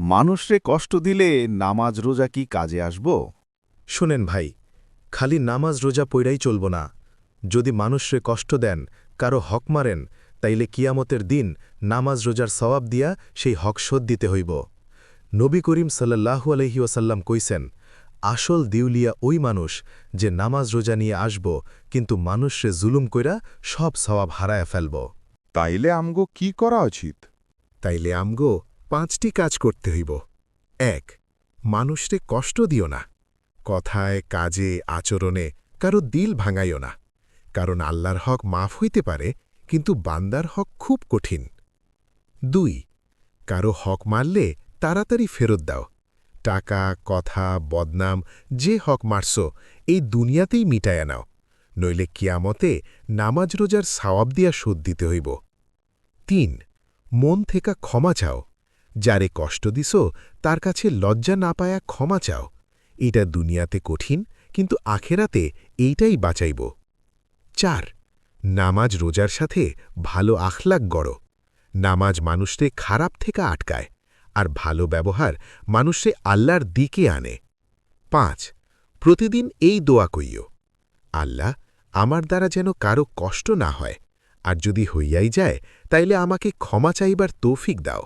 মানুষরে কষ্ট দিলে নামাজ রোজা কি কাজে আসব? শোনেন ভাই, খালি নামাজ রোজা পইড়াই চলব না। যদি মানুষরে কষ্ট দেন, কারো হক মারেন, তাইলে কিয়ামতের দিন নামাজ রোজার সওয়াব দিয়া সেই হক শোধ দিতে হইব। নবী করিম সাল্লাল্লাহু আলাইহি ওয়াসাল্লাম কইছেন, আসল দিউলিয়া ওই মানুষ যে নামাজ রোজা নিয়ে আসব কিন্তু মানুষরে জুলুম কইরা সব সওয়াব হারায়া ফেলব। তাইলে আমগো কি করা উচিত? তাইলে আমগো ৫টি কাজ করতে হইব। ১. মানুষরে কষ্ট দিও না। কথায়, কাজে, আচরণে কারো দিল ভাঙাইও না। কারণ আল্লাহর হক মাফ হইতে পারে, কিন্তু বান্দার হক খুব কঠিন। ২. কারো হক মারলে তাড়াতাড়ি ফেরত দাও। টাকা, কথা, বদনাম যে হক মারছ এই দুনিয়াতেই মিটায়া নাও, নইলে কিয়ামতে নামাজ রোজার সওয়াব দিয়া শোধ দিতে হইব। ৩. মন থেকে ক্ষমা চাও। যারে কষ্ট দিছ তার কাছে লজ্জা না পায়া ক্ষমা চাও। এটা দুনিয়াতে কঠিন, কিন্তু আখেরাতে এইটাই বাঁচাইব। ৪. নামাজ রোজার সাথে ভালো আখলাক গড়ো। নামাজ মানুষরে খারাপ থেকে আটকায়, আর ভালো ব্যবহার মানুষরে আল্লাহর দিকে আনে। ৫. প্রতিদিন এই দোয়া কইও, আল্লাহ, আমার দ্বারা যেন কারো কষ্ট না হয়, আর যদি হইয়াই যায় তাইলে আমাকে ক্ষমা চাইবার তৌফিক দাও।